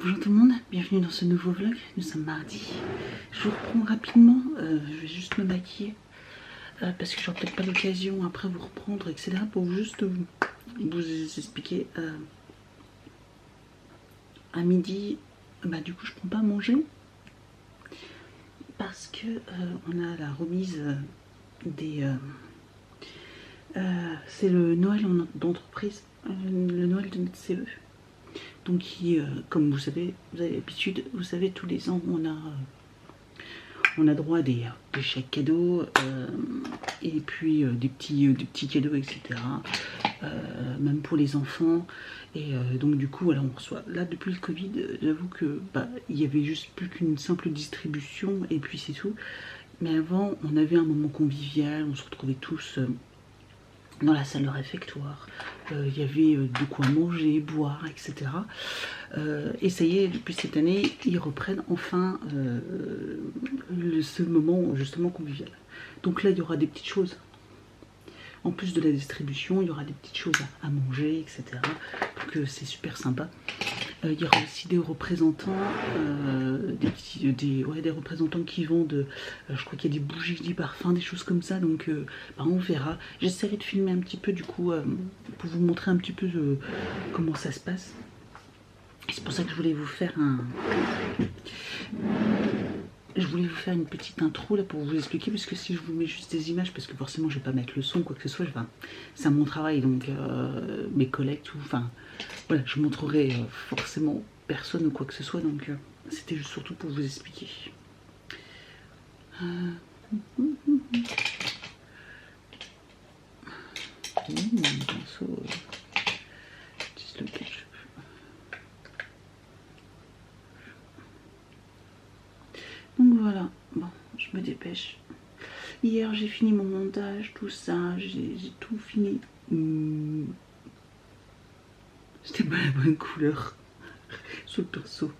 Bonjour tout le monde, bienvenue dans ce nouveau vlog. Nous sommes mardi. Je vous reprends rapidement, je vais juste me maquiller parce que j'aurai peut-être pas l'occasion après vous reprendre, etc. pour juste vous expliquer. À midi, du coup je prends pas à manger parce que on a la remise des... c'est le Noël d'entreprise, le Noël de notre CE. Donc comme vous avez l'habitude, vous savez, tous les ans on a droit à des chèques cadeaux et puis des petits cadeaux, etc. Même pour les enfants. Et donc du coup voilà, on reçoit. Là depuis le Covid, j'avoue que il y avait juste plus qu'une simple distribution et puis c'est tout. Mais avant on avait un moment convivial, on se retrouvait tous dans la salle de réfectoire, il y avait de quoi manger, boire, etc. Et ça y est, depuis cette année, ils reprennent enfin ce moment justement convivial. Donc là, il y aura des petites choses. En plus de la distribution, il y aura des petites choses à manger, etc. Donc c'est super sympa. Il y aura aussi des représentants, des représentants qui vendent, je crois qu'il y a des bougies, des parfums, des choses comme ça, donc on verra. J'essaierai de filmer un petit peu du coup, pour vous montrer un petit peu comment ça se passe. C'est pour ça que je voulais vous faire une petite intro là pour vous expliquer, parce que si je vous mets juste des images, parce que forcément je vais pas mettre le son, quoi que ce soit, c'est mon travail, donc mes collègues, tout, voilà, je montrerai forcément personne ou quoi que ce soit, donc c'était juste surtout pour vous expliquer. Mon pinceau, donc voilà, bon, je me dépêche. Hier j'ai fini mon montage, tout ça, j'ai tout fini. C'était pas la bonne couleur sur le pinceau.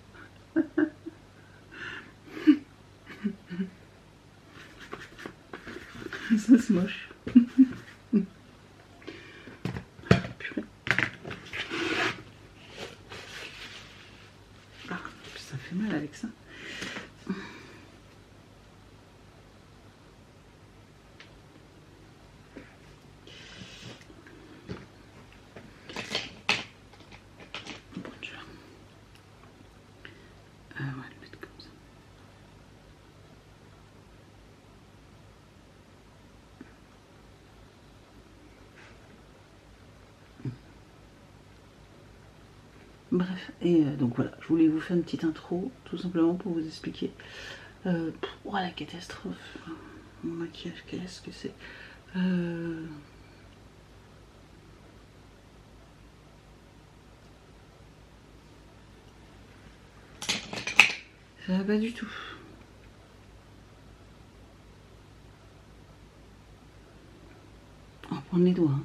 Ça c'est moche. Ah, ça fait mal avec ça. Bref, et donc voilà, je voulais vous faire une petite intro, tout simplement pour vous expliquer. Oh la catastrophe, mon maquillage, qu'est-ce que c'est ça va pas du tout. On va prendre les doigts. Hein.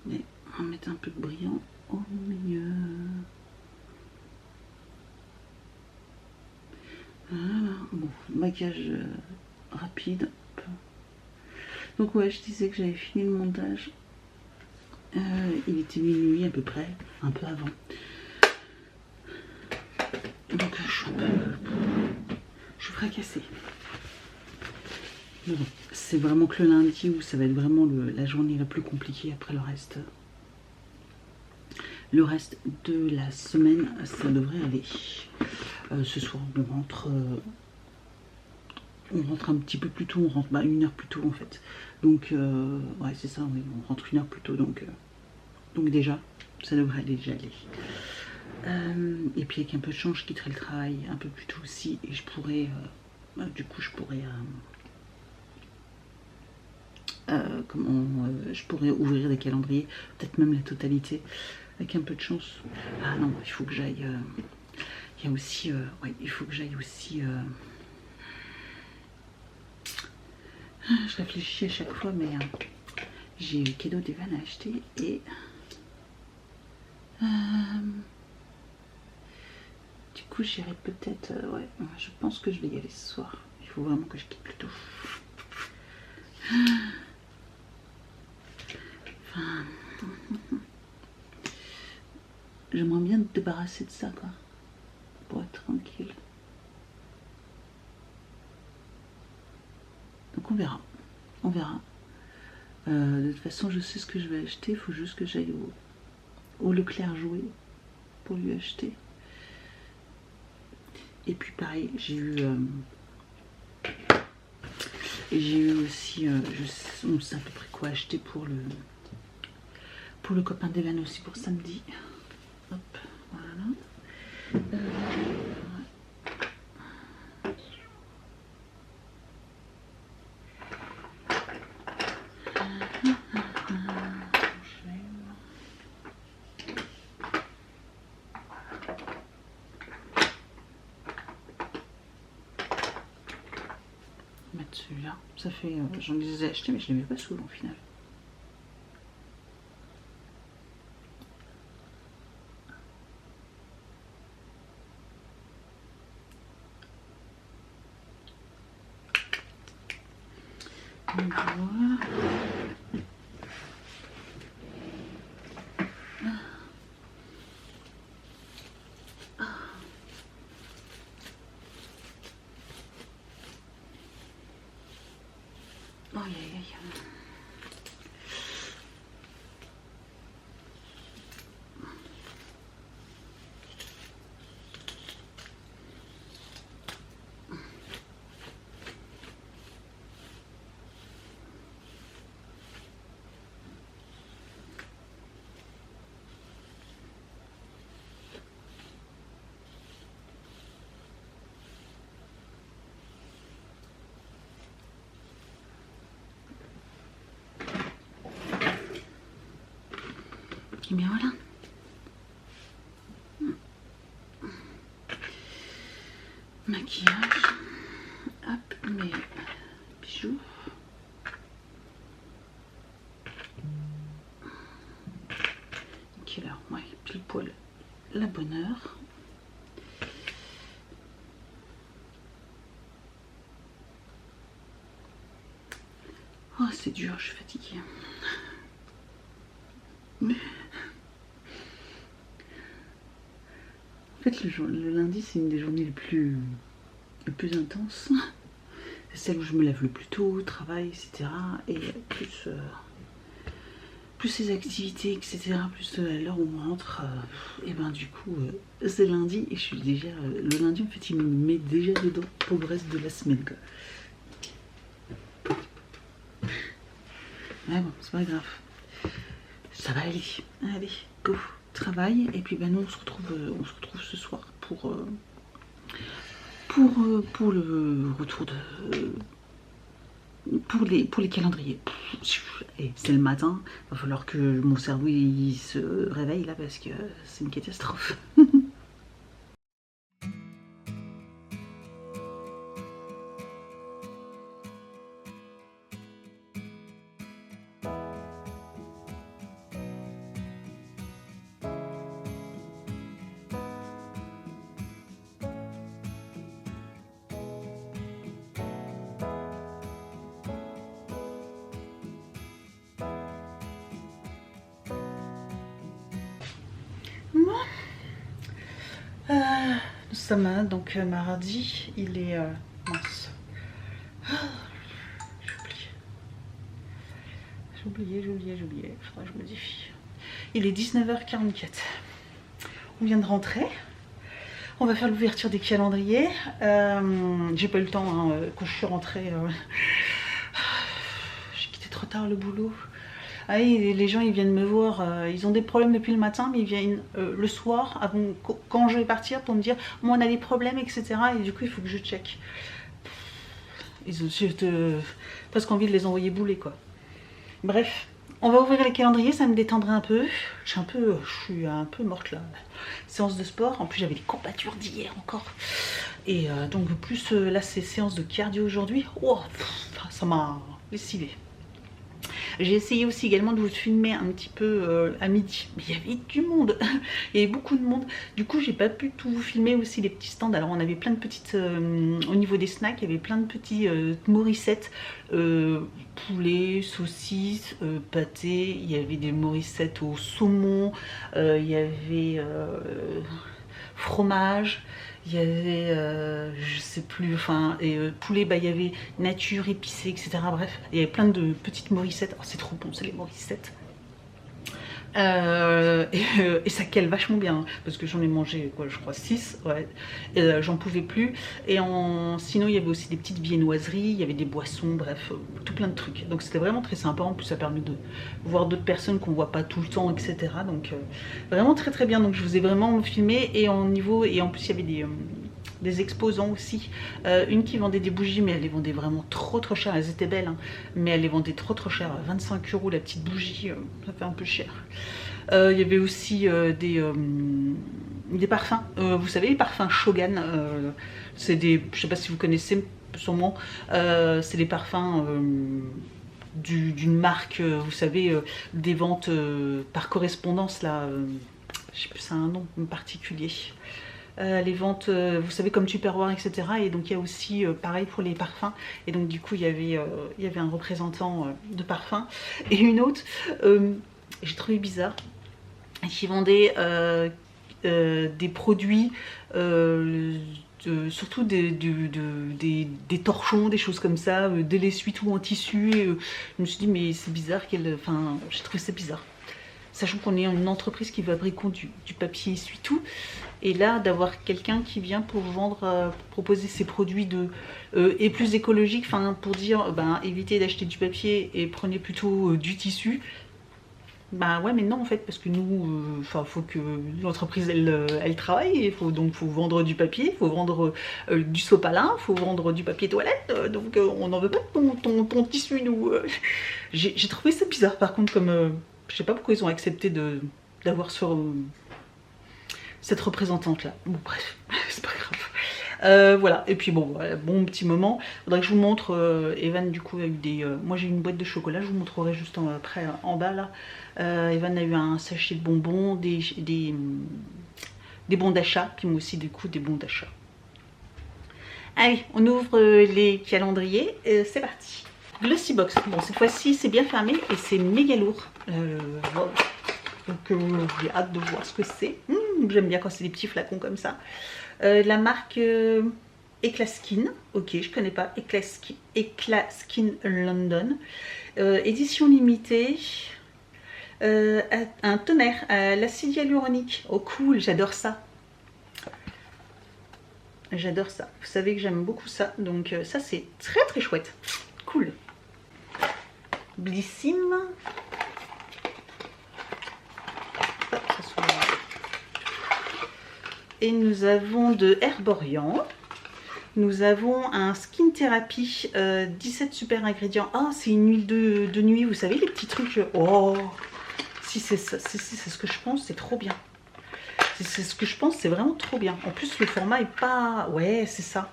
Mais on va mettre un peu de brillant au milieu. Voilà, bon, maquillage rapide. Donc ouais, je disais que j'avais fini le montage. Il était minuit à peu près, un peu avant. Donc je suis fracassée. Mais bon, c'est vraiment que le lundi où ça va être vraiment la journée la plus compliquée. Après le reste de la semaine, ça devrait aller. Ce soir, on rentre un petit peu plus tôt, on rentre 1 heure plus tôt en fait. Donc ouais, c'est ça, oui, on rentre 1 heure plus tôt, donc déjà, ça devrait déjà aller. Et puis avec un peu de chance, je quitterai le travail un peu plus tôt aussi, et je pourrais, du coup, je pourrais ouvrir des calendriers, peut-être même la totalité, avec un peu de chance. Ah non, il faut que j'aille. Il y a aussi, ouais, il faut que j'aille aussi. Je réfléchis à chaque fois, mais j'ai le cadeau d'Evan à acheter et du coup j'irai peut-être. Ouais, je pense que je vais y aller ce soir. Il faut vraiment que je quitte plus tôt. j'aimerais bien me débarrasser de ça, quoi. Pour être tranquille. Donc on verra. On verra. De toute façon, je sais ce que je vais acheter. Il faut juste que j'aille au Leclerc jouer pour lui acheter. Et puis pareil, j'ai eu aussi, on sait à peu près quoi acheter pour le copain d'Evan aussi pour samedi. Hop, voilà. Mettre celui-là. Ça fait, j'en les ai achetés mais je les mets pas souvent au final. Voilà. Oh, aïe, aïe, aïe. Et bien voilà. Maquillage. Hop, mes bijoux. Quelle heure? Ouais, pile poil la bonne heure. Oh, c'est dur, je suis fatiguée. Mais... En fait, le lundi, c'est une des journées les plus intenses. C'est celle où je me lève le plus tôt, travail, etc. Et plus ces activités, etc. Plus l'heure où on rentre, et ben du coup, c'est lundi et je suis déjà... le lundi, en fait, il me met déjà dedans pour le reste de la semaine, quoi. Ouais, bon, c'est pas grave. Ça va aller. Allez, go. Travail. Et puis, ben, nous, on se retrouve ce soir pour le retour de... Pour les calendriers. Et c'est le matin. Il va falloir que mon cerveau il se réveille, là, parce que c'est une catastrophe. Nous sommes donc mardi, il est mince. J'ai oublié, faudra que je modifie. Il est 19h44. On vient de rentrer. On va faire l'ouverture des calendriers. J'ai pas eu le temps, hein, quand je suis rentrée. J'ai quitté trop tard le boulot. Ah oui, les gens ils viennent me voir, ils ont des problèmes depuis le matin, mais ils viennent le soir, avant, quand je vais partir, pour me dire moi on a des problèmes, etc. Et du coup il faut que je check. J'ai presque envie de les envoyer bouler, quoi. Bref, on va ouvrir les calendriers, ça me détendrait un peu. Je suis un peu morte là. Séance de sport, en plus j'avais des courbatures d'hier encore. Et donc plus là c'est séance de cardio aujourd'hui. Oh, ça m'a lessivé. J'ai essayé aussi également de vous filmer un petit peu à midi, mais il y avait du monde, il y avait beaucoup de monde. Du coup j'ai pas pu tout vous filmer aussi les petits stands. Alors on avait plein de petites, au niveau des snacks, il y avait plein de petits morissettes, poulet, saucisses, pâté, il y avait des morissettes au saumon, il y avait fromage, il y avait je sais plus, enfin, et poulet, bah il y avait nature, épicé, etc. Bref, il y avait plein de petites morissettes. Oh, c'est trop bon, c'est les morissettes. Et ça cale vachement bien, hein, parce que j'en ai mangé quoi, je crois 6, ouais, j'en pouvais plus. Et sinon il y avait aussi des petites viennoiseries, il y avait des boissons, bref, tout plein de trucs. Donc c'était vraiment très sympa, en plus ça permet de voir d'autres personnes qu'on voit pas tout le temps, etc. Donc vraiment très très bien. Donc je vous ai vraiment filmé, et en plus il y avait des exposants aussi, une qui vendait des bougies, mais elle les vendait vraiment trop cher. Elles étaient belles, hein, mais elle les vendait trop cher, 25 € la petite bougie, ça fait un peu cher. Il y avait aussi des parfums, vous savez, les parfums Shogun, c'est des, je sais pas si vous connaissez sûrement, c'est des parfums d'une marque, vous savez, des ventes par correspondance là, je sais plus, ça a un nom particulier. Les ventes, vous savez, comme Tupperware, etc. Et donc il y a aussi pareil pour les parfums. Et donc du coup il y avait un représentant de parfum. Et une autre, j'ai trouvé bizarre, qui vendait des produits, surtout des torchons, des choses comme ça, de l'essuie-tout en tissu. Et, je me suis dit mais c'est bizarre, enfin j'ai trouvé ça bizarre. Sachant qu'on est une entreprise qui fabrique du papier essuie-tout, et là d'avoir quelqu'un qui vient pour vendre, proposer ses produits et plus écologiques, enfin pour dire ben évitez d'acheter du papier et prenez plutôt du tissu. Bah ouais, mais non en fait, parce que nous, enfin faut que l'entreprise elle travaille, donc faut vendre du papier, il faut vendre du sopalin, il faut vendre du papier toilette, donc on n'en veut pas de ton tissu nous. J'ai trouvé ça bizarre par contre, comme je sais pas pourquoi ils ont accepté d'avoir cette représentante là. Bon bref, c'est pas grave. Voilà, et puis bon, voilà, bon petit moment. Faudrait que je vous montre, Evan du coup a eu des... moi j'ai une boîte de chocolat, je vous montrerai juste après en bas là. Evan a eu un sachet de bonbons, des bons d'achat, puis moi aussi du coup des bons d'achat. Allez, on ouvre les calendriers, c'est parti. Glossy Box, bon cette fois-ci c'est bien fermé et c'est méga lourd. Wow. Donc j'ai hâte de voir ce que c'est. J'aime bien quand c'est des petits flacons comme ça. La marque Eclaskin, ok, je connais pas, Eclaskin London. Édition limitée. Un toner à l'acide hyaluronique. Oh cool, j'adore ça. J'adore ça. Vous savez que j'aime beaucoup ça. Donc ça c'est très très chouette. Cool. Blissim. Et nous avons de Herborian. Nous avons un Skin Therapy, 17 super ingrédients. Ah, c'est une huile de nuit, vous savez, les petits trucs. Oh, si c'est ça, c'est ce que je pense, c'est trop bien. C'est ce que je pense, c'est vraiment trop bien. En plus, le format est pas... Ouais, c'est ça.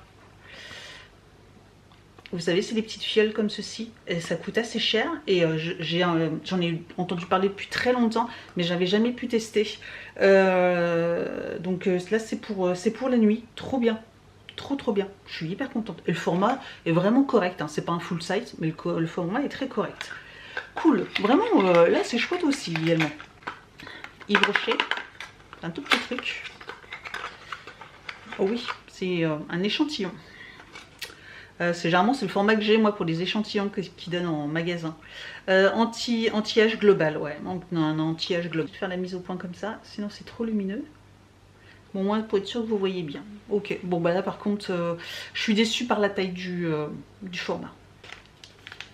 Vous savez, c'est des petites fioles comme ceci, et ça coûte assez cher, et j'en ai entendu parler depuis très longtemps, mais j'avais jamais pu tester. Donc là, c'est pour la nuit, trop bien, trop bien. Je suis hyper contente. Et le format est vraiment correct, hein. C'est pas un full size, mais le format est très correct. Cool, vraiment, là c'est chouette aussi également. Yves Rocher, un tout petit truc. Oh oui, c'est un échantillon. Généralement c'est le format que j'ai moi pour les échantillons qui donnent en magasin. Anti-âge global, ouais, donc un anti-âge global. Je vais faire la mise au point comme ça, sinon c'est trop lumineux. Bon, moi pour être sûr que vous voyez bien. Ok, bon bah là par contre je suis déçue par la taille du format.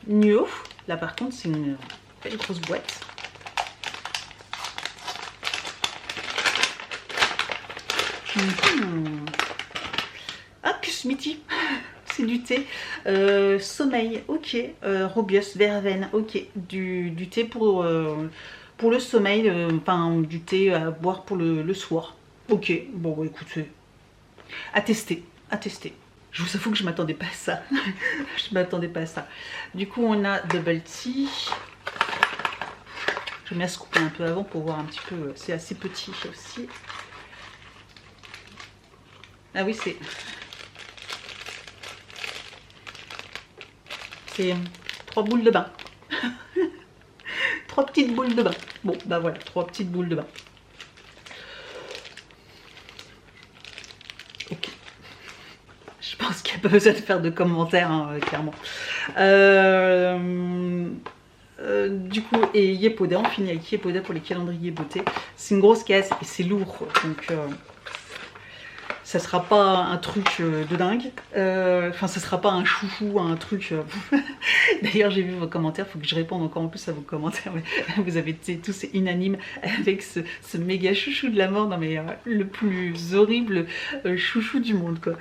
Nuo, là par contre c'est une belle grosse boîte. Ah, Kusmiti. C'est du thé. Sommeil, ok. Robios, verveine, ok. Du thé pour le sommeil, enfin du thé à boire pour le soir. Ok, bon bah, écoutez, à tester, à tester. Je vous avoue que je m'attendais pas à ça. Je m'attendais pas à ça. Du coup, on a Double Tea. J'aime bien se couper un peu avant pour voir un petit peu. C'est assez petit aussi. Ah oui, c'est 3 boules de bain. 3 petites boules de bain. Bon, bah voilà, 3 petites boules de bain. Ok. Je pense qu'il n'y a pas besoin de faire de commentaires, hein, clairement. Du coup, et Yepoda, on finit avec Yepoda pour les calendriers beauté. C'est une grosse caisse et c'est lourd, donc ça sera pas un truc de dingue. Enfin, ça sera pas un chouchou, un truc. D'ailleurs, j'ai vu vos commentaires, il faut que je réponde encore en plus à vos commentaires. Mais vous avez été tous unanimes avec ce méga chouchou de la mort, non mais le plus horrible chouchou du monde, quoi.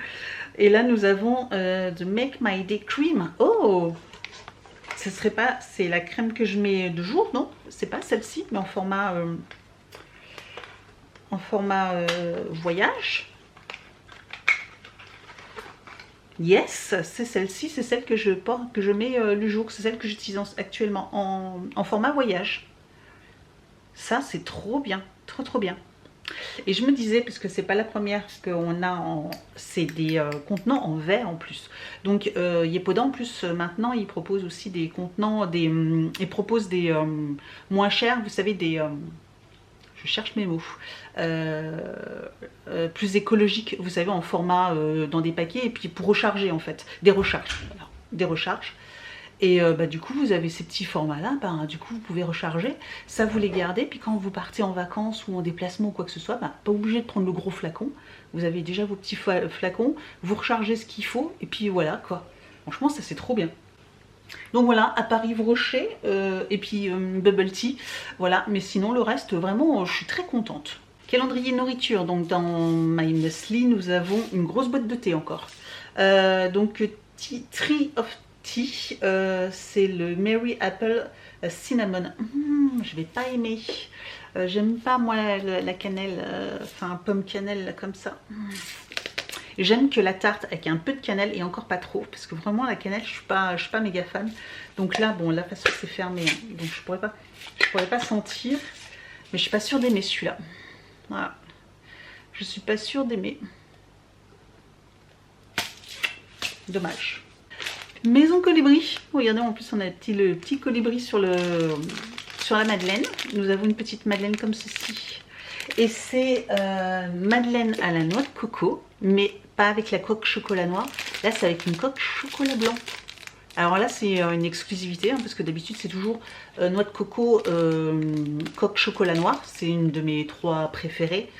Et là, nous avons The Make My Day Cream. Oh! Ce serait pas, c'est la crème que je mets de jour, non? C'est pas celle-ci, mais en format voyage. Yes, c'est celle-ci, c'est celle que je porte, que je mets le jour, c'est celle que j'utilise actuellement en format voyage. Ça, c'est trop bien, trop bien. Et je me disais, parce que c'est pas la première qu'on a, c'est des contenants en verre en plus. Donc Yepoda en plus maintenant il propose aussi des contenants, il propose des moins chers, vous savez, des je cherche mes mots, plus écologiques, vous savez, en format dans des paquets, et puis pour recharger en fait, des recharges, voilà, des recharges. Et bah, du coup, vous avez ces petits formats-là, bah, du coup, vous pouvez recharger. Ça, vous les gardez. Puis quand vous partez en vacances ou en déplacement ou quoi que ce soit, bah, pas obligé de prendre le gros flacon. Vous avez déjà vos petits flacons. Vous rechargez ce qu'il faut. Et puis voilà, quoi. Franchement, ça, c'est trop bien. Donc voilà, à Paris Rocher et puis Bubble Tea. Voilà, mais sinon, le reste, vraiment, je suis très contente. Calendrier nourriture. Donc dans My Muesli, nous avons une grosse boîte de thé encore. Donc, Tree of Tea, c'est le Mary Apple Cinnamon. Je vais pas aimer. J'aime pas moi la cannelle, enfin pomme cannelle là, comme ça. J'aime que la tarte avec un peu de cannelle et encore pas trop, parce que vraiment la cannelle, je suis pas méga fan. Donc là, bon, là parce que c'est fermé, hein, donc je pourrais pas sentir, mais je suis pas sûre d'aimer celui-là. Voilà, je suis pas sûre d'aimer. Dommage. Maison colibri, regardez, en plus on a le petit colibri sur la madeleine. Nous avons une petite madeleine comme ceci. Et c'est madeleine à la noix de coco, mais pas avec la coque chocolat noir. Là c'est avec une coque chocolat blanc. Alors là c'est une exclusivité, hein, parce que d'habitude c'est toujours noix de coco, coque chocolat noir. C'est une de mes 3 préférées,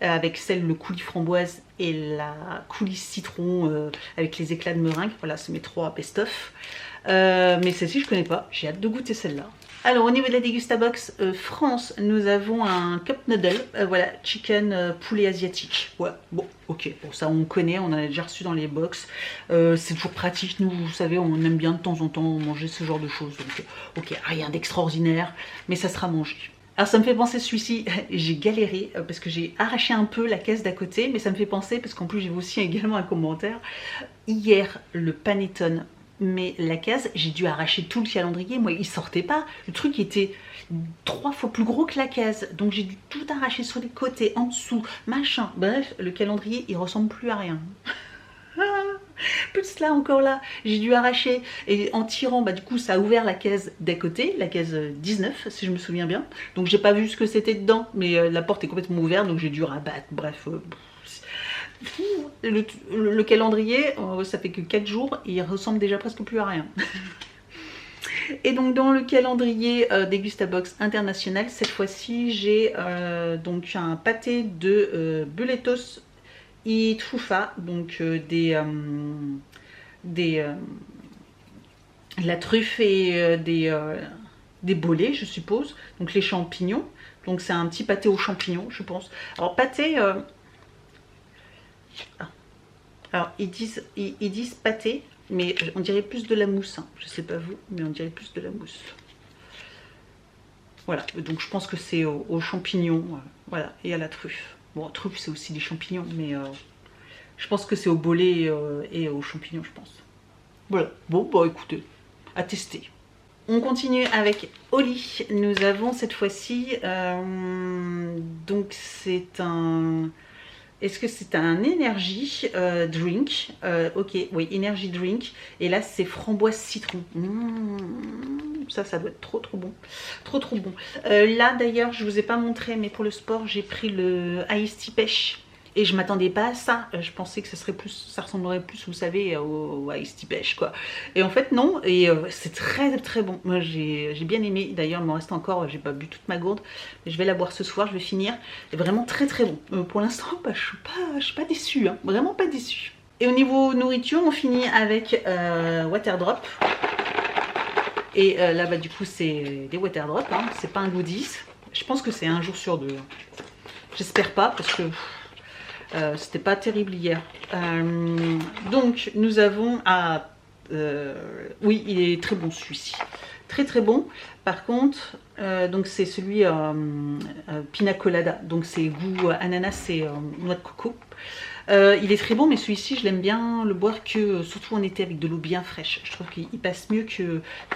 avec celle le coulis framboise et la coulisse citron avec les éclats de meringue. Voilà, c'est mes 3 best-of. Mais celle-ci je connais pas, j'ai hâte de goûter celle-là. Alors au niveau de la Degustabox France, nous avons un cup noodle, voilà, chicken poulet asiatique. Ouais, bon, ok, bon, ça on connaît, on en a déjà reçu dans les box. C'est toujours pratique, nous, vous savez, on aime bien de temps en temps manger ce genre de choses. Donc, ok, rien d'extraordinaire, mais ça sera mangé. Alors ça me fait penser celui-ci, j'ai galéré parce que j'ai arraché un peu la caisse d'à côté, mais ça me fait penser, parce qu'en plus j'ai vu aussi également un commentaire, hier le panettone, mais la case, j'ai dû arracher tout le calendrier, moi il sortait pas, le truc était 3 fois plus gros que la case, donc j'ai dû tout arracher sur les côtés, en dessous, machin, bref, le calendrier il ressemble plus à rien. Plus là, encore là, j'ai dû arracher, et en tirant, bah du coup ça a ouvert la case d'à côté, la case 19 si je me souviens bien, donc j'ai pas vu ce que c'était dedans, mais la porte est complètement ouverte, donc j'ai dû rabattre, bref. Le calendrier, ça fait que 4 jours et il ressemble déjà presque plus à rien. Et donc dans le calendrier Degustabox international, cette fois-ci j'ai donc un pâté de buletos et truffa, donc la truffe et des bolets, je suppose, donc les champignons. Donc c'est un petit pâté aux champignons, je pense. Alors pâté, alors ils disent pâté, mais on dirait plus de la mousse, hein. Je sais pas vous, mais on dirait plus de la mousse. Voilà, donc je pense que c'est aux champignons, voilà, et à la truffe. Bon, truffe c'est aussi des champignons, mais je pense que c'est au bolet et aux champignons, je pense. Voilà, bon, bah écoutez, à tester. On continue avec Oli. Nous avons cette fois-ci, donc c'est un... Est-ce que c'est un energy drink? Ok, oui, energy drink. Et là, c'est framboise citron. Ça doit être trop bon. Trop bon. Là, d'ailleurs, je vous ai pas montré, mais pour le sport, j'ai pris le Iced Tea Pêche. Et je m'attendais pas à ça. Je pensais que ça ressemblerait plus, vous savez, au Iced Tea Pêche, quoi. Et en fait, non. Et c'est très bon. Moi, j'ai bien aimé. D'ailleurs, il m'en reste encore. J'ai pas bu toute ma gourde. Je vais la boire ce soir. Je vais finir. C'est vraiment très bon. Pour l'instant, bah, je suis pas déçue. Hein. Vraiment pas déçue. Et au niveau nourriture, on finit avec Waterdrop. Et là, bah, du coup, c'est des Waterdrop. Hein. C'est pas un goodies. Je pense que c'est un jour sur deux. J'espère pas, parce que... c'était pas terrible hier. Donc nous avons oui, il est très bon celui-ci, très bon. Par contre, donc c'est celui Pina Colada, donc c'est goût ananas et noix de coco. Il est très bon, mais celui-ci je l'aime bien le boire que surtout en été avec de l'eau bien fraîche. Je trouve qu'il passe mieux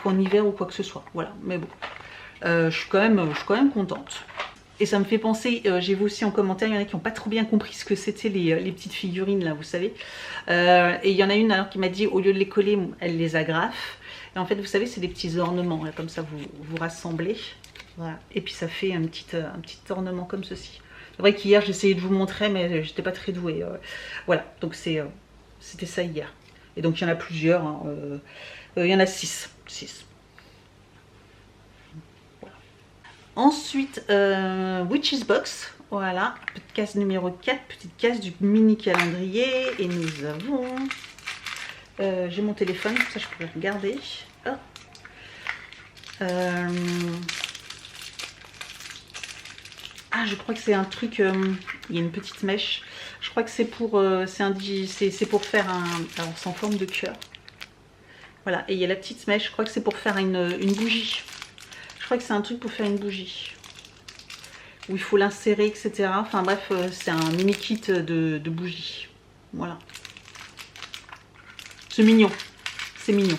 qu'en hiver ou quoi que ce soit. Voilà, mais bon, je suis quand même contente. Et ça me fait penser, j'ai vu aussi en commentaire, il y en a qui n'ont pas trop bien compris ce que c'était les petites figurines là, vous savez. Et il y en a une alors qui m'a dit, au lieu de les coller, elle les agrafe. Et en fait, vous savez, c'est des petits ornements, là, comme ça vous rassemblez. Voilà. Et puis ça fait un petit ornement comme ceci. C'est vrai qu'hier j'essayais de vous montrer, mais j'étais pas très douée. Voilà, donc c'était ça hier. Et donc il y en a plusieurs, hein. Il y en a 6. Ensuite, Witch's Box, voilà, petite case numéro 4, petite case du mini calendrier. Et nous avons, j'ai mon téléphone, comme ça je pourrais regarder. Oh. Ah, je crois que c'est un truc, il y a une petite mèche. Je crois que c'est pour, c'est pour faire un, alors c'est en forme de cœur. Voilà, et il y a la petite mèche, je crois que c'est pour faire une bougie. Je crois que c'est un truc pour faire une bougie. Où il faut l'insérer, etc. Enfin bref, c'est un mini kit de bougies. Voilà. C'est mignon. C'est mignon.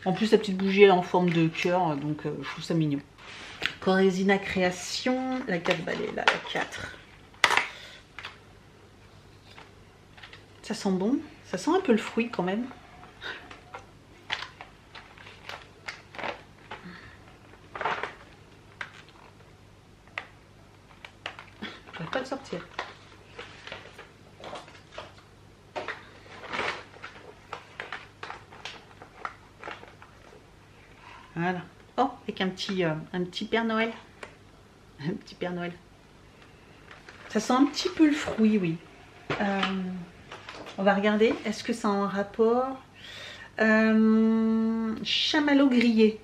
En plus, la petite bougie elle est en forme de cœur, donc je trouve ça mignon. Corésina Création, la 4 balais là, la 4. Ça sent bon. Ça sent un peu le fruit quand même. Je vais pas le sortir. Voilà. Oh, avec un petit Père Noël. Un petit Père Noël. Ça sent un petit peu le fruit, oui. On va regarder. Est-ce que ça a un rapport? Chamallow grillé.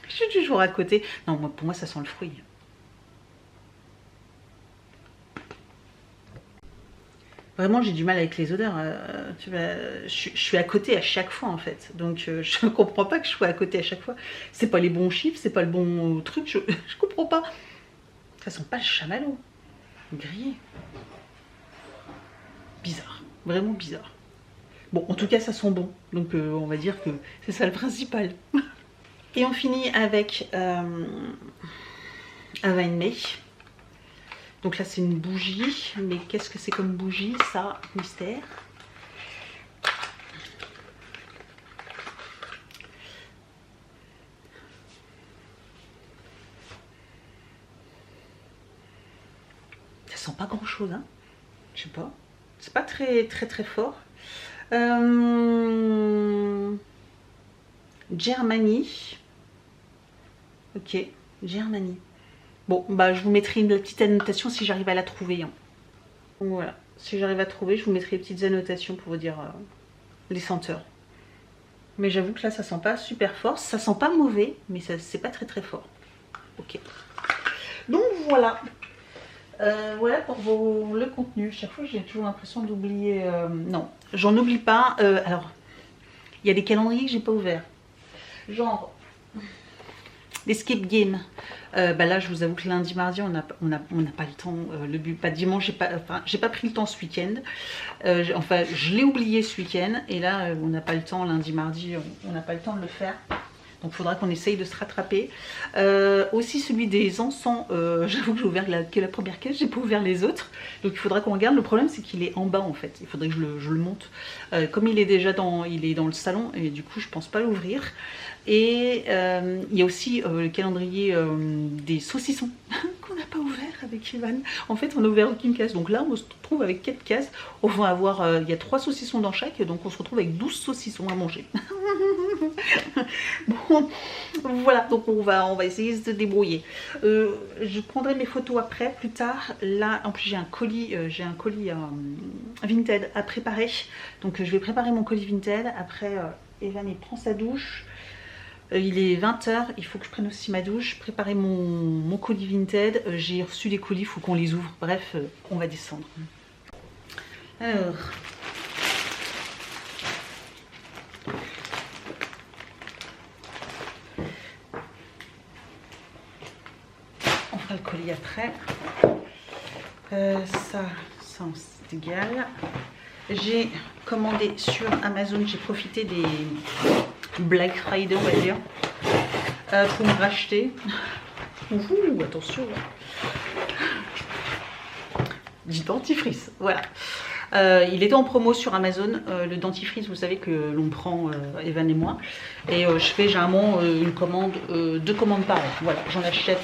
Je suis toujours à côté. Non, pour moi, ça sent le fruit. Vraiment, j'ai du mal avec les odeurs. Je suis à côté à chaque fois, en fait. Donc, je ne comprends pas que je sois à côté à chaque fois. C'est pas les bons chiffres, c'est pas le bon truc. Je comprends pas. Ça sent pas le chamallow. Grillé. Bizarre. Vraiment bizarre. Bon, en tout cas, ça sent bon. Donc, on va dire que c'est ça le principal. Et on finit avec un Vine May. Donc là, c'est une bougie. Mais qu'est-ce que c'est comme bougie? Ça, mystère. Ça sent pas grand-chose, hein. Je sais pas. C'est pas très fort. Germany. Ok, Germany. Bon, bah je vous mettrai une petite annotation si j'arrive à la trouver. Hein. Voilà, si j'arrive à trouver, je vous mettrai des petites annotations pour vous dire les senteurs. Mais j'avoue que là, ça sent pas super fort. Ça sent pas mauvais, mais c'est pas très fort. Ok. Donc voilà. Voilà pour le contenu. Chaque fois, j'ai toujours l'impression d'oublier. Non, j'en oublie pas. Alors, il y a des calendriers que j'ai pas ouverts. Genre, l'escape game. Bah là, je vous avoue que lundi, mardi, on n'a pas le temps. Pas dimanche, j'ai pas pris le temps ce week-end. Enfin, je l'ai oublié ce week-end. Et là, on n'a pas le temps. Lundi, mardi, on n'a pas le temps de le faire. Donc il faudra qu'on essaye de se rattraper. Aussi celui des encens, j'avoue que j'ai ouvert que la première caisse, j'ai pas ouvert les autres. Donc il faudra qu'on regarde. Le problème c'est qu'il est en bas en fait. Il faudrait que je le monte. Comme il est déjà dans le salon et du coup je pense pas l'ouvrir. Et il y a aussi le calendrier des saucissons qu'on n'a pas ouvert avec Evan. En fait on n'a ouvert aucune case. Donc là on se retrouve avec 4 cases. On va avoir, il y a 3 saucissons dans chaque. Donc on se retrouve avec 12 saucissons à manger. Bon, voilà, donc on va essayer de se débrouiller. Je prendrai mes photos après, plus tard. Là, en plus j'ai un colis Vinted à préparer. Donc je vais préparer mon colis Vinted. Après, Evan il prend sa douche. Il est 20 h, il faut que je prenne aussi ma douche, préparer mon colis Vinted. J'ai reçu des colis, il faut qu'on les ouvre. Bref, on va descendre. Alors... le colis après. Ça c'est égal. J'ai commandé sur Amazon, j'ai profité des Black Friday, on va dire, pour me racheter. Ouh, attention, du dentifrice, voilà. Il était en promo sur Amazon, le dentifrice, vous savez que l'on prend, Evan et moi. Et je fais généralement une commande, 2 commandes par an. Voilà, j'en achète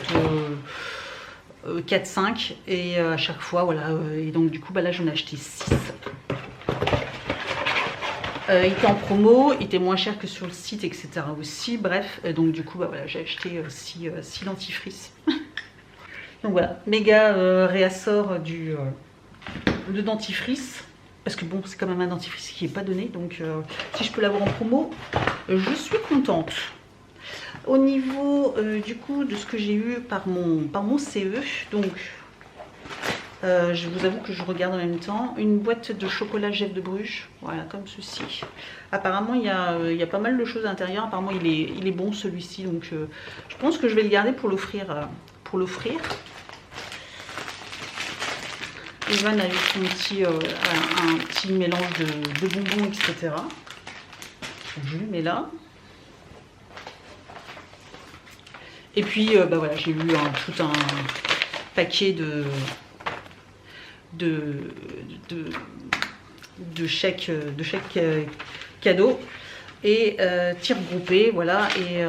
4-5 et à chaque fois, voilà. Et donc du coup, bah là j'en ai acheté 6. Il était en promo, il était moins cher que sur le site, etc. aussi. Bref, donc du coup, bah voilà, j'ai acheté 6 dentifrices. Donc voilà, méga réassort de dentifrice, parce que bon, c'est quand même un dentifrice qui n'est pas donné, donc si je peux l'avoir en promo, je suis contente. Au niveau du coup de ce que j'ai eu par mon CE, donc je vous avoue que je regarde en même temps une boîte de chocolat Jeff de Bruges, voilà, comme ceci. Apparemment il y a pas mal de choses à l'intérieur, apparemment il est bon celui-ci, donc je pense que je vais le garder pour l'offrir. Evan a eu son un petit mélange de bonbons, etc. Je le mets là. Et puis, bah voilà, j'ai eu tout un paquet de chèques cadeaux et tirs groupés, voilà. Et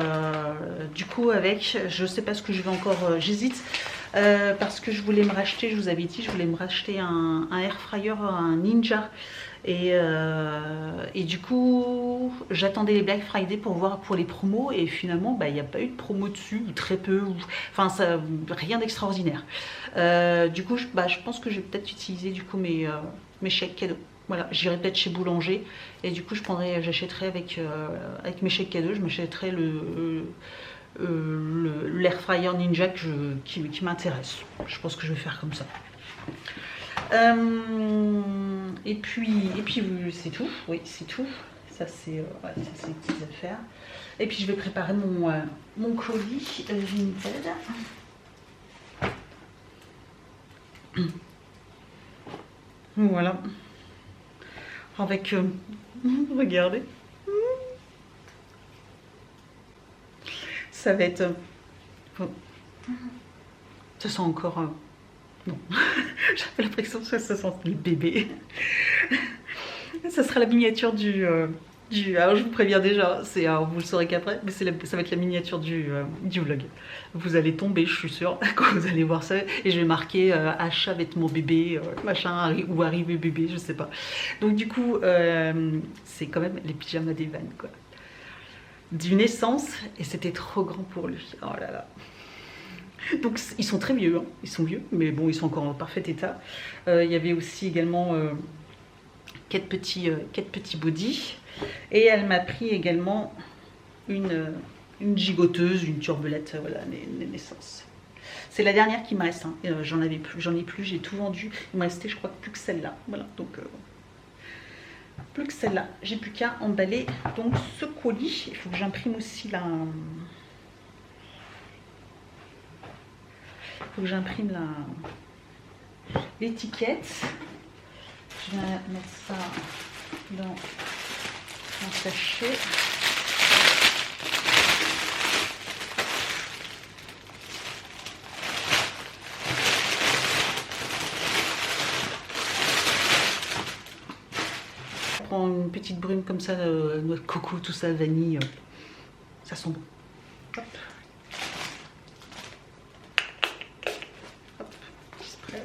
du coup, je sais pas ce que je vais encore, j'hésite. Parce que je voulais me racheter, je vous avais dit, je voulais me racheter un air fryer, un Ninja. Et du coup, j'attendais les Black Friday pour voir pour les promos. Et finalement, bah, il n'y a pas eu de promo dessus, ou très peu. Enfin, rien d'extraordinaire. Du coup, je pense que je vais peut-être utiliser du coup mes chèques cadeaux. Voilà, j'irai peut-être chez Boulanger. Et du coup, j'achèterai avec mes chèques cadeaux, je m'achèterai l'air fryer Ninja qui m'intéresse. Je pense que je vais faire comme ça. Et puis c'est tout. Oui, c'est tout. Ça c'est les petites affaires. Et puis je vais préparer mon colis Vinted. Voilà. Avec regardez. Ça va être... Ça sent encore... non. J'avais l'impression que ça sent le bébé. Ça sera la miniature du... Alors je vous préviens déjà, vous le saurez qu'après, mais ça va être la miniature du vlog. Vous allez tomber, je suis sûre, quand vous allez voir ça. Et je vais marquer achat vêtements bébé, machin, ou arrivé bébé, je sais pas. Donc du coup, c'est quand même les pyjamas d'Evan, quoi. D'une naissance, et c'était trop grand pour lui. Oh là là. Donc ils sont très vieux, hein. Ils sont vieux, mais bon, ils sont encore en parfait état. Il y avait aussi également 4 petits bodys. Et elle m'a pris également une gigoteuse, une turbulette, voilà, les naissances. C'est la dernière qui me reste, hein. J'en ai plus, j'ai tout vendu. Il me restait, je crois, plus que celle-là. Voilà, donc plus que celle-là. J'ai plus qu'à emballer donc ce colis. Il faut que j'imprime aussi faut que j'imprime l'étiquette. Je vais mettre ça dans mon sachet. Je prends une petite brume comme ça, noix de coco, tout ça, vanille. Ça sent bon. Hop. Hop, spray.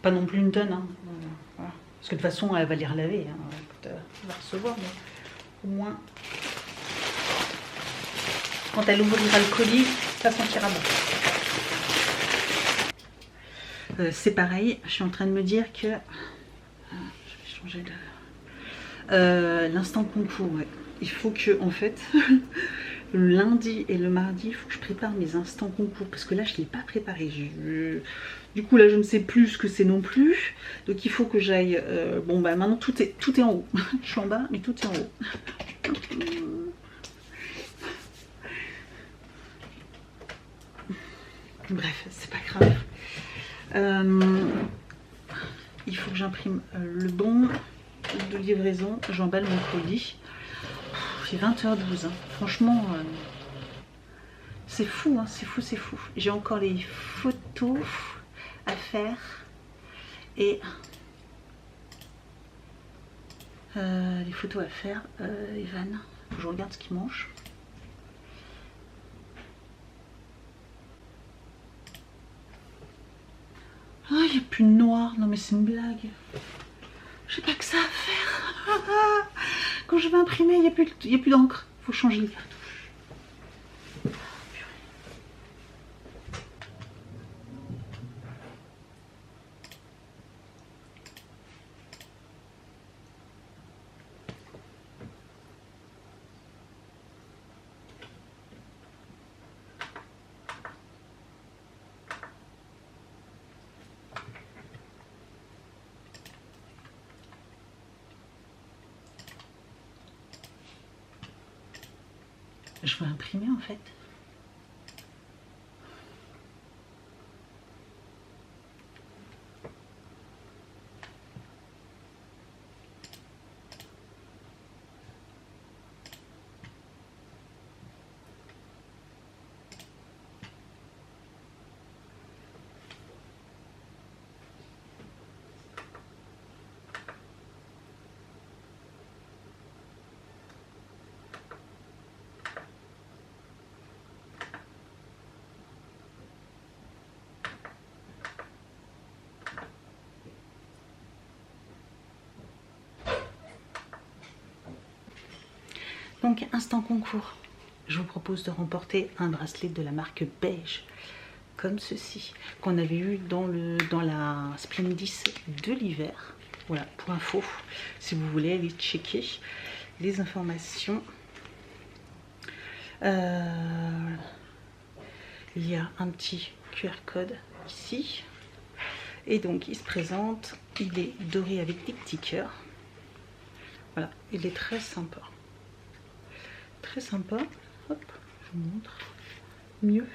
Pas non plus une tonne, hein. Voilà. Parce que de toute façon, elle va les relaver, hein. Quand elle va recevoir, mais au moins, quand elle ouvrira le colis, ça sentira bon. C'est pareil, je suis en train de me dire que... je vais changer de... l'instant concours, ouais. Il faut que, en fait... Le lundi et le mardi, il faut que je prépare mes instants concours. Parce que là, je ne l'ai pas préparé. Du coup, là, je ne sais plus ce que c'est non plus. Donc, il faut que j'aille... bon, bah maintenant, tout est en haut. Je suis en bas, mais tout est en haut. Bref, c'est pas grave. Il faut que j'imprime le bon de livraison. J'emballe mon colis. Il est 20h12, hein. Franchement, c'est fou, hein, c'est fou, c'est fou. J'ai encore les photos à faire et les photos à faire. Evan, faut que je regarde ce qu'il mange. Ah, il n'y a plus de noir. Non mais c'est une blague. J'ai pas que ça à faire. Quand je vais imprimer, il n'y a plus d'encre. Il faut changer les cartouches. Je vais imprimer en fait. Donc, instant concours. Je vous propose de remporter un bracelet de la marque Beige, comme ceci, qu'on avait eu dans la Splendis de l'hiver. Voilà, pour info, si vous voulez aller checker les informations. Il y a un petit QR code ici. Et donc, il se présente. Il est doré avec des petits cœurs. Voilà, il est très sympa. Très sympa. Hop, je vous montre mieux.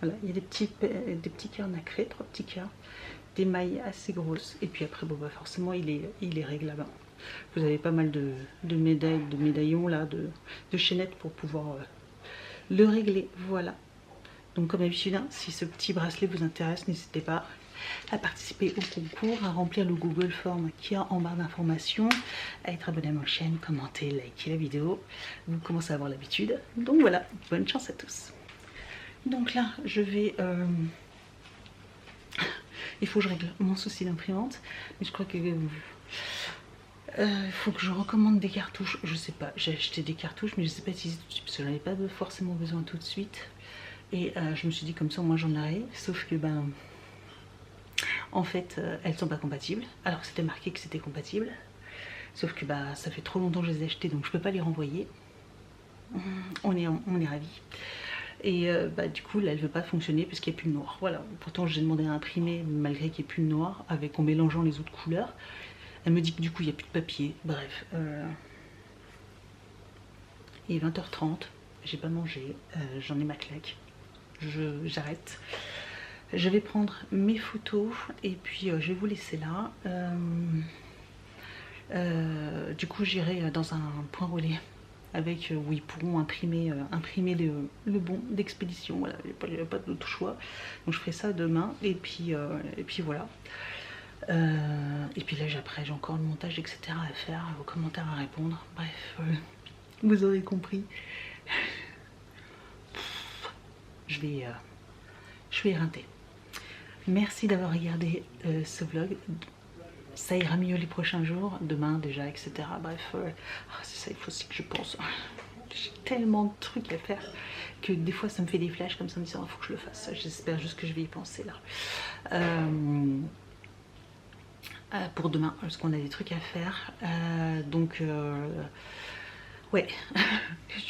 Voilà, il y a des petits cœurs nacrés, 3 petits cœurs, des mailles assez grosses. Et puis après, bon, bah forcément, il est réglable. Vous avez pas mal de médailles, de médaillons là, de chaînettes pour pouvoir le régler. Voilà. Donc comme d'habitude, hein, si ce petit bracelet vous intéresse, n'hésitez pas à participer au concours, à remplir le Google Form qui est en barre d'informations, à être abonné à ma chaîne, commenter, liker la vidéo. Vous commencez à avoir l'habitude. Donc voilà, bonne chance à tous. Donc là, je vais... il faut que je règle mon souci d'imprimante. Mais je crois que... il faut que je recommande des cartouches. Je sais pas, j'ai acheté des cartouches, mais je sais pas si parce que j'en avais pas forcément besoin tout de suite. Et je me suis dit comme ça, moi j'en aurais. Sauf que ben... En fait, elles sont pas compatibles. Alors c'était marqué que c'était compatible. Sauf que bah, ça fait trop longtemps que je les ai achetées, donc je peux pas les renvoyer. on est ravis. Et bah, du coup, là, elle veut pas fonctionner parce qu'il n'y a plus de noir. Voilà, pourtant j'ai demandé à imprimer malgré qu'il n'y ait plus de noir, en mélangeant les autres couleurs. Elle me dit que du coup, il n'y a plus de papier. Bref. Il est 20h30, j'ai pas mangé, j'en ai ma claque. J'arrête. Je vais prendre mes photos et puis je vais vous laisser là. Du coup, j'irai dans un point relais avec où ils pourront imprimer le bon d'expédition. Voilà, il n'y a pas d'autre choix. Donc je ferai ça demain et puis voilà. Et puis là après j'ai encore le montage etc à faire, vos commentaires à répondre. Bref, vous aurez compris. Je vais éreinter. Merci d'avoir regardé ce vlog. Ça ira mieux les prochains jours, demain déjà, etc. Bref, c'est ça, il faut aussi que je pense. J'ai tellement de trucs à faire que des fois ça me fait des flashs comme ça, me disant il faut que je le fasse. J'espère juste que je vais y penser là. Pour demain, parce qu'on a des trucs à faire. Donc, ouais,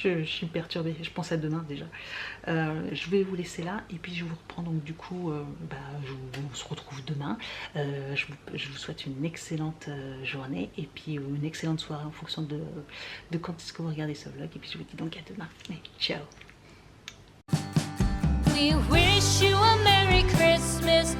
je suis perturbée. Je pense à demain déjà. Je vais vous laisser là et puis je vous reprends. Donc, du coup, on se retrouve demain. Je vous souhaite une excellente journée et puis une excellente soirée en fonction de quand est-ce que vous regardez ce vlog. Et puis, je vous dis donc à demain. Et ciao! We wish you a Merry Christmas.